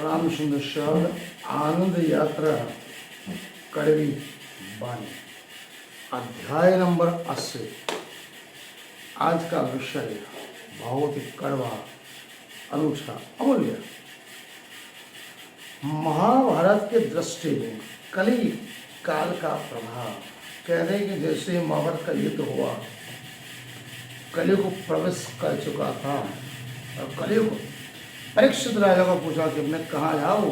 रामचंद्र शाह आनंद यात्रा कड़वी बानी अध्याय नंबर 80। आज का विषय बहुत ही कड़वा, अनूठा, अमूल्य। महाभारत के दृष्टि में कली काल का प्रभाव कहने के जैसे महाभारत का युद्ध हुआ, कलयुग प्रवेश कर चुका था और कलयुग परीक्षित राजा को पूछा कि मैं कहाँ जाऊँ।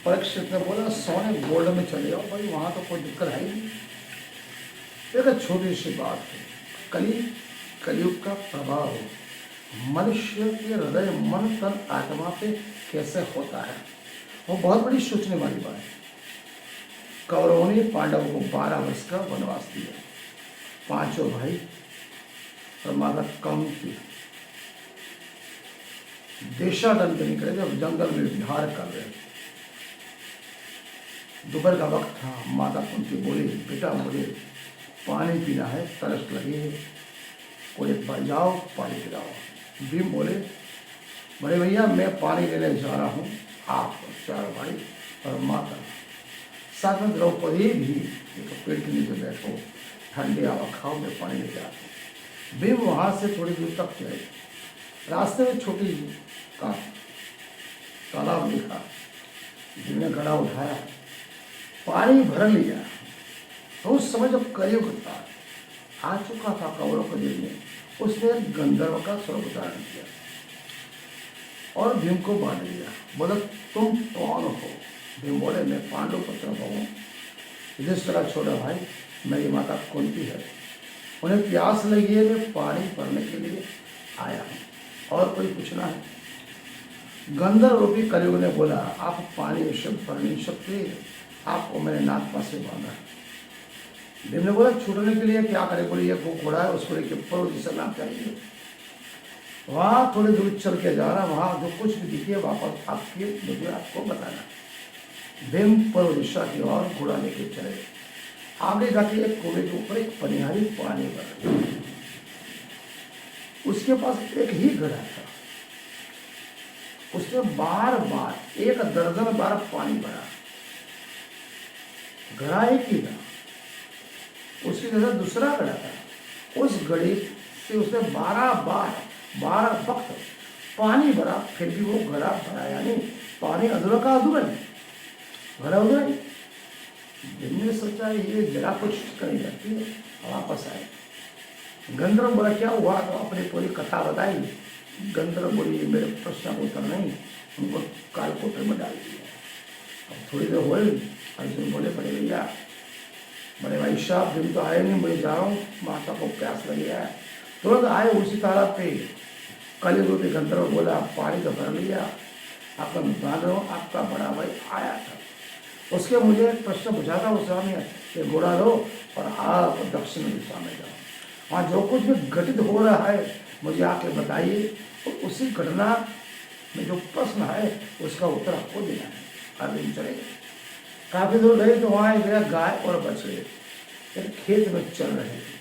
परीक्षित ने बोला सोने गोल्ड में चले जाओ भाई, वहाँ तो कोई दिक्कत है ही नहीं। एक छोटी सी बात है, कलयुग का प्रभाव मनुष्य के हृदय, मन, तन, आत्मा पे कैसे होता है, वो बहुत बड़ी सोचने वाली बात है। कौरवों ने पांडवों को 12 वर्ष का वनवास दिया, पांचों भाई और माता कुंती देशाटन पे निकले थे, जंगल में विहार कर रहे। दोपहर का वक्त था। माता कुंती बोली, बेटा मुझे पानी पीना है, तरस लगी है, कोई भाई जाओ पानी पिलाओ। भीम बोले, बड़े भैया मैं पानी लेने जा रहा हूँ, आप 4 भाई और माता साथ में द्रौपदी भी पेड़ के नीचे बैठो, ठंडी हवा खाओ, मैं पानी लेके आता हूँ। भीम वहाँ से थोड़ी दूर तक चले, रास्ते में छोटी का तालाब दिखा, जिन्हें घड़ा उठाया, पानी भर लिया। तो उस समय जब कलयुग था आ चुका था कौरव के दिल में, उसने गंधर्व का स्वरूप धारण किया और भीम को बांध लिया। बोला तुम कौन हो? भीम बोले मैं पांडु पुत्र हूँ, जिस तरह छोटा भाई मेरी माता कुंती है, उन्हें प्यास लगी है, मैं पानी भरने के लिए आया हूँ, और कोई पूछना है? गंधर्व रूपी कलयुग ने बोला आप पानी शुद्ध भर नहीं सकते, आपको मैंने नाग पास से बांधा। भीम ने बोला छूटने के लिए क्या करे? बोले ये घोड़ा है, उसको लेके परो दिशा नाप चाहिए। वहाँ थोड़ी दूर चल के जा रहा, वहाँ जो कुछ भी दिखे वापस आपके मुझे आपको बताना। भीम परो दिशा की ओर घोड़ा लेके चले। आगे जाके एक कुएं के ऊपर एक पनिहारी पानी भर, उसके पास एक ही घड़ा था। उसने बार बार 1 दर्जन बार पानी भरा, घड़ा एक ही था। उसकी जगह दूसरा घड़ा था, उस घड़े से उसने 12 वक्त पानी भरा, फिर भी वो घड़ा भराया नहीं। पानी अधूरा का अधूरा ही, घड़ा अधूरा ही। जिनने सोचा ये जरा कुछ करी जाती है, वापस आए। गंधर्व बोला क्या हुआ? तो अपनी पूरी कथा बताई। गंधर्व बोली मेरे प्रश्न का उत्तर नहीं, उनको कालकोटर में डाल दिया। अब थोड़ी देर हुई, अर्जुन बोले बड़े भैया, बड़े भाई साहब भीम तो आए नहीं, मुझे जा रहा हूँ, माता को प्यास लगी है। तुरंत आए उसी तालाब पे। कलयुग रूपी गंधर्व बोला पानी तो भर लिया, आपका बांधो, आपका बड़ा भाई आया था, उसके मुझे एक प्रश्न पूछा था, उस समय ये घोड़ा लो और आप दक्षिण दिशा में जाओ, वहाँ जो कुछ भी घटित हो रहा है मुझे आके बताइए, तो उसी घटना में जो प्रश्न है उसका उत्तर आपको देना है। अर्जुन चले गए। काफी दूर गए तो वहाँ एक गाय और बछड़े एक खेत में चल रहे थे।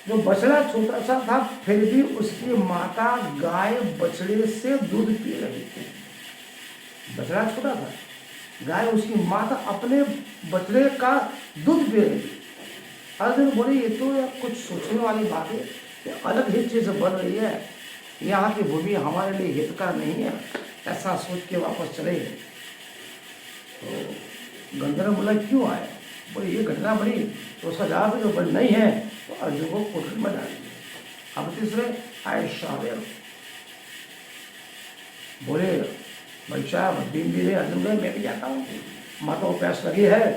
जो बछड़ा छोटा सा था, फिर भी उसकी माता गाय बछड़े से दूध पी रही थी। बछड़ा छोटा था, गाय उसकी माता अपने बछड़े का दूध पी रही थी। अर्जुन बोले ये तो कुछ सोचने वाली बात है, ये अलग ही चीज बन रही है, यहाँ की भूमि हमारे लिए हितकर नहीं है, ऐसा सोच के वापस चले गए। तो गंधर्व बोला क्यों आए? बोले ये घटना बड़ी, तो उसका जवाब जो बड़ी नहीं है, तो अर्जुन को कोठरी में डाल दिया। अब तीसरे आए शाहदेव, बोले भाई साहब भीम भी अर्जुन गए, मैं भी जाता हूँ, माता को प्यास लगी है।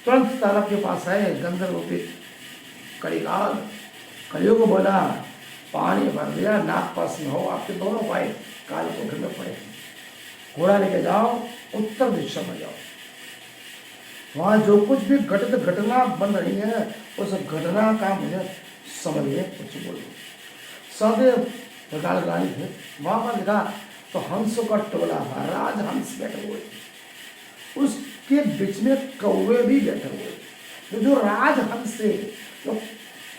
तुरंत तालाब के पास आए गंधर्व रूपी कलिकाल। कलयुग को बोला पानी भर दिया, नाग पास में हो, आपके दोनों भाई काल कोठरी में पड़े, घोड़ा लेके जाओ, उत्तर दिशा में जाओ, वहाँ जो कुछ भी घटित घटना बन रही है उस घटना का मुझे समझ में कुछ बोलो। सदैव रानी थे, वहाँ पर लिखा तो हंसों का टोला था, राजहंस बैठे हुए, उसके बीच में कौवे भी बैठे हुए। तो जो राजहंस थे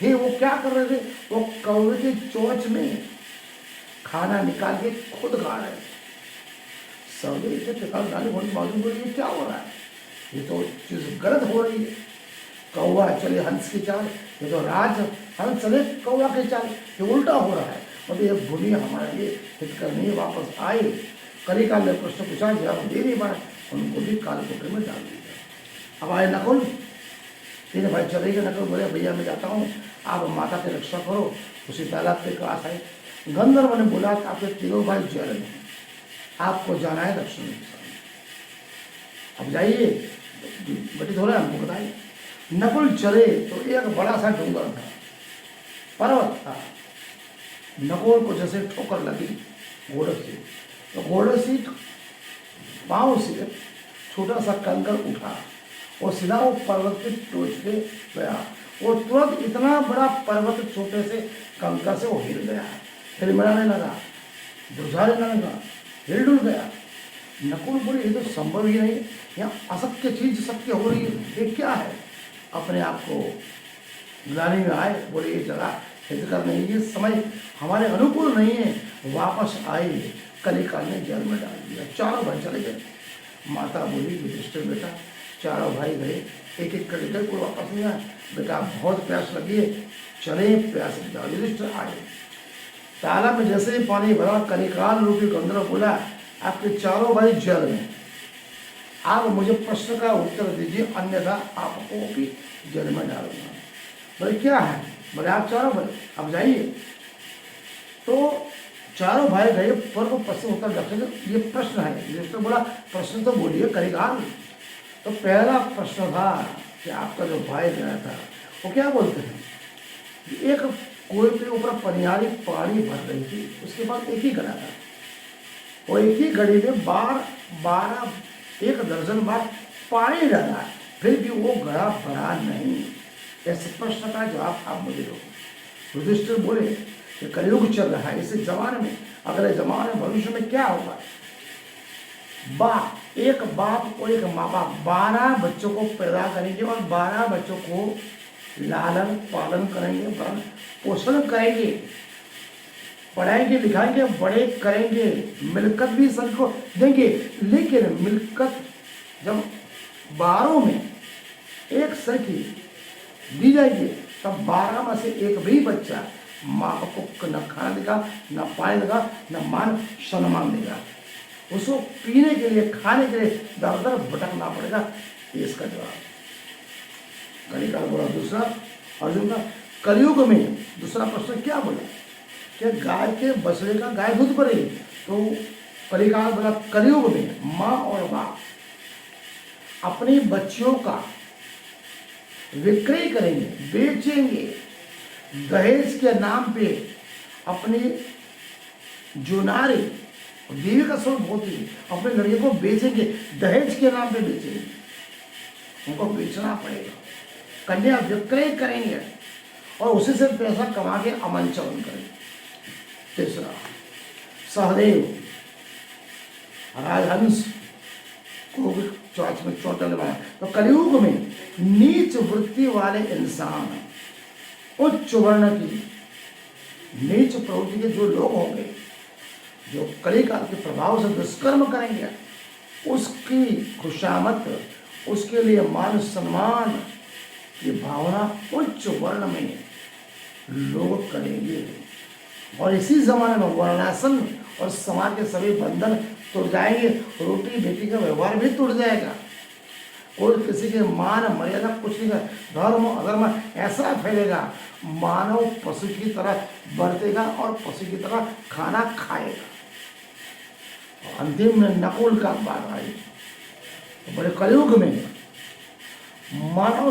वो क्या कर रहे थे? वो कौवे के चोंच में खाना निकाल के खुद खा रहे थे। सब इसे टिकाऊ डाली होने के बावजूद बोले ये क्या हो रहा है, ये तो चीज़ गलत हो रही है। कौवा चले हंस की चाल, ये तो राज हंस चले कौवा की चाल, ये उल्टा हो रहा है। मतलब ये भूमि हमारे लिए हितकर नहीं वापस आए। कलिकाल ने प्रश्न पूछा, जवाब दे नहीं पाए, उनको भी कालकोठरी में डाल दिया। अब आए नकुल, तीन भाई चले गए। नकुल बोले भैया मैं जाता हूँ, आप माता की रक्षा करो। उसी तालाब के पास आए। गंधर्व ने बोला कि आपके तीनों भाई जेल में हैं, आपको जाना है दक्षिण दिशा में, अब जाइए। घटित हो रहा है हमको बताइए। नकुल चले तो एक बड़ा सा डूंगर था, पर्वत था। नकुल को जैसे ठोकर लगी घोड़े से, तो घोड़े से पाँव से छोटा सा कंकर उठा और सीधा वो पर्वत की टोच पे गया। वो तुरंत इतना बड़ा पर्वत छोटे से कंकर से वो हिल गया, हिलमिलाने लगा, बुझाने लगा, हिल डुल गया। नकुल बोले ये तो संभव ही नहीं, यहाँ असत्य चीज सत्य हो रही है, ये क्या है। अपने आप को ग्लानि में आए, बोले ये जगह हितकर नहीं, ये समय हमारे अनुकूल नहीं है, वापस आए। कलिकाल ने जल में डाल दिया। चारों भाई चले गए। माता बोली युधिष्ठिर बेटा, चारों भाई गए, एक एक करके गए, कोई वापस नहीं आया। बेटा बहुत प्यास लगी है, चले प्यास जाओ। युधिष्ठिर आए, तालाब में जैसे ही पानी भरा, कलिकाल रूपी गंधर्व बोला आपके चारों भाई जल में, आप मुझे प्रश्न का उत्तर दीजिए, अन्यथा आपको भी जल में डालूंगा। बोले क्या है, बोले आप चारों भाई अब जाइए। तो चारों भाई गए, पूर्व पश्चिम उत्तर दक्षिण, ये प्रश्न है। जिसने बोला प्रश्न तो बोलिए कलिकाल। तो पहला प्रश्न था कि आपका जो भाई गया था वो क्या बोलते हैं, एक कुएं के ऊपर पनियारी पानी भर रही थी, उसके बाद एक ही घड़ा था, वो एक ही घड़ी में 12 एक दर्जन बार पानी डाला, फिर भी वो घड़ा भरा नहीं। ऐसे प्रश्न का जवाब आप मुझे दो। युधिष्ठिर बोले कि कलयुग चल रहा है, इस जमाने में, अगले जमाने भविष्य में क्या होगा। एक बाप और एक माँ बाप 12 बच्चों को पैदा करेंगे और 12 बच्चों को लालन पालन करेंगे, भरण पोषण करेंगे, पढ़ाएंगे लिखाएंगे, बड़े करेंगे, मिल्कत भी सबको देंगे। लेकिन मिल्कत जब 12 में एक सरखी दी जाएगी, तब 12 में से एक भी बच्चा माँ बाप को न खाना देगा, न पानी देगा, न मान सम्मान देगा। उसको पीने के लिए, खाने के लिए दर दर भटकना पड़ेगा। ये इसका जवाब। कलिकाल बोला दूसरा, अर्जुन का कलयुग में दूसरा प्रश्न क्या बोला, क्या गाय के बछड़े का गाय दूध भरेगी। तो कलिकाल बोला कलयुग में माँ और बाप अपनी बच्चियों का विक्रय करेंगे, बेचेंगे, दहेज के नाम पे अपनी जो नारी देवी का स्वरूप होती है, अपने लड़के को बेचेंगे, दहेज के नाम पे बेचेंगे, उनको बेचना पड़ेगा। कन्या विक्रय करेंगे और उसी से पैसा कमा के अमन चवन करेंगे। तीसरा, सहदेव राजहंस को भी चौथ में चोट लगाया। तो कलयुग में नीच वृत्ति वाले इंसान, उच्च वर्ण की नीच प्रवृत्ति के जो लोग होंगे, जो कलिकाल के प्रभाव से दुष्कर्म करेंगे, उसकी खुशामद, उसके लिए मान सम्मान की भावना उच्च वर्ण में लोग करेंगे। और इसी जमाने में वर्णासन और समाज के सभी बंधन टूट जाएंगे, रोटी बेटी का व्यवहार भी टूट जाएगा। कोई किसी के मान मर्यादा कुछ नहीं कर, धर्म अधर्म ऐसा फैलेगा, मानव पशु की तरह बरतेगा और पशु की तरह खाना खाएगा। अंतिम में नकुल का बात आई। तो बड़े कलयुग में मानव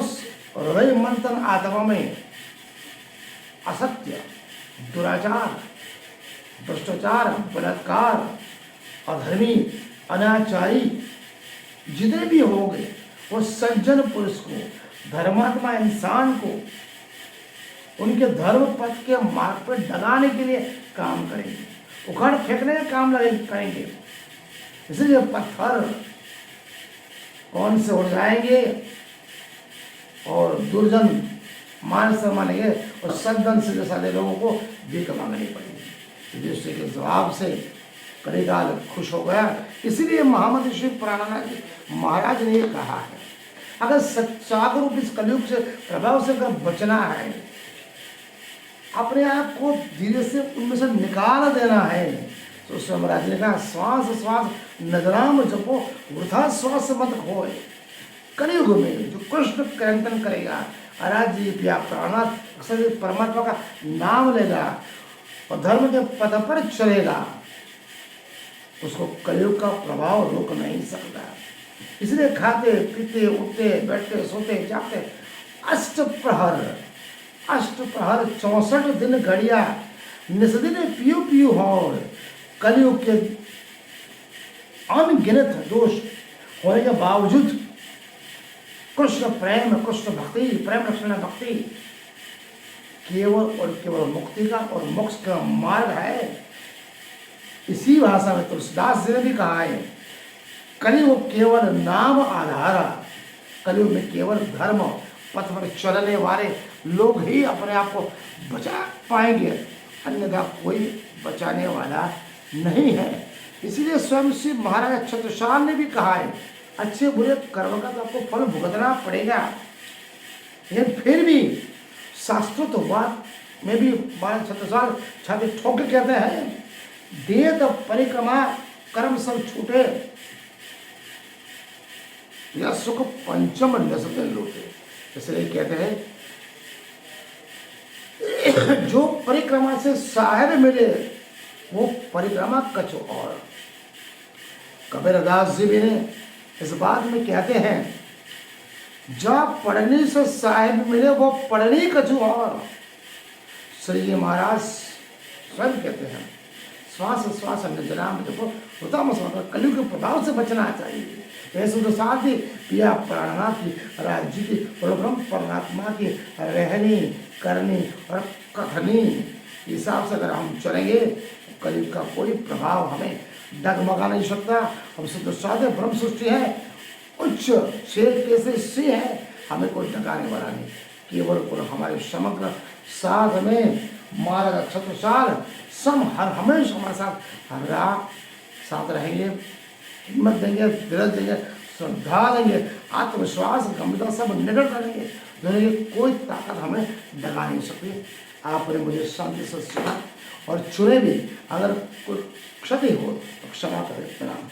हृदय मंथन आत्मा में असत्य, दुराचार, भ्रष्टाचार, बलात्कार, अधर्मी, अनाचारी जितने भी होंगे, वो सज्जन पुरुष को, धर्मात्मा इंसान को उनके धर्म पथ के मार्ग पर डगाने के लिए काम करेंगे, उखाड़ फेंकने का काम करेंगे। इसलिए पत्थर कौन से उड़ जाएंगे और दुर्जन मान सम्मान लेंगे और सज्जन सीधे साधे लोगों को भीख मांगनी पड़ेगी। युधिष्ठिर के जवाब से कलिकाल खुश हो गया। इसीलिए महामंत्री श्री प्राणानंद जी महाराज ने ये कहा है, अगर सच्चाग रूप इस कलयुग से प्रभाव से अगर बचना है, अपने आप को धीरे से उनमें से निकाल देना है, तो उसमें महाराज ने कहा श्वास श्वास नजराम जपो वृथा श्वास मत खोए। कलयुग में जो कृष्ण कीर्तन करेगा, आराध्य या प्राणात अक्सर परमात्मा का नाम लेगा और धर्म के पद पर चलेगा, उसको कलयुग का प्रभाव रोक नहीं सकता। इसलिए खाते पीते उठते बैठते सोते जागते अष्ट प्रहर 64 दिन घड़िया निस्दिन पियो पियो हो। कलयुग के अनगिनत दोष होने के बावजूद कृष्ण प्रेम, कृष्ण भक्ति, प्रेम लक्षण भक्ति केवल और केवल मुक्ति का और मोक्ष का मार्ग है। इसी भाषा में तुलसीदास जी ने भी कहा है, कलयुग केवल नाम आधारा। कलयुग में केवल धर्म पथ पर चलने वाले लोग ही अपने आप को बचा पाएंगे, अन्यथा कोई बचाने वाला नहीं है। इसीलिए स्वयं श्री महाराज छत्रसाल ने भी कहा है, अच्छे बुरे कर्म का तो आपको फल भुगतना पड़ेगा। लेकिन फिर भी शास्त्रोक्तवाद में भी महाराज छत्रसाल छात्र ठोक के कहते हैं, देह परिक्रमा कर्म सब छूटे, यह सुख पंचम लसते लूटे। इसलिए कहते हैं जो परिक्रमा से साहेब मिले वो परिक्रमा कछु और। कबीरदास जी भी ने इस बात में कहते हैं, जब पढ़ने से साहेब मिले वो पढ़नी कछु और। श्री जी महाराज स्वयं कहते हैं, श्वास श्वास निजनाम देखो उत्तम कलयुग के प्रभाव से बचना चाहिए। ऐसे तो साथ ही पिया प्राणनाथ की राज्य की परब्रह्म परमात्मा की रहनी करनी और कथनी हिसाब से अगर हम चलेंगे, कलयुग का कोई प्रभाव हमें डगमगा नहीं सकता। हम शुद्ध साधे ब्रह्म सृष्टि है, उच्च शेर कैसे से है, हमें कोई डगाने वाला नहीं। केवल हमारे समग्र साध में मार्ग छत्रसाल सम हर हमेशा हमारे साथ हर रात साथ रहेंगे, हिम्मत देंगे, धीरज देंगे, श्रद्धा देंगे, आत्मविश्वास गंभीरता सब निकल करेंगे। दुनिया की कोई ताकत हमें डगा नहीं सकती। आपने मुझे शांति से सुना और चुने भी, अगर कोई क्षति हो तो क्षमा करें। प्रणाम।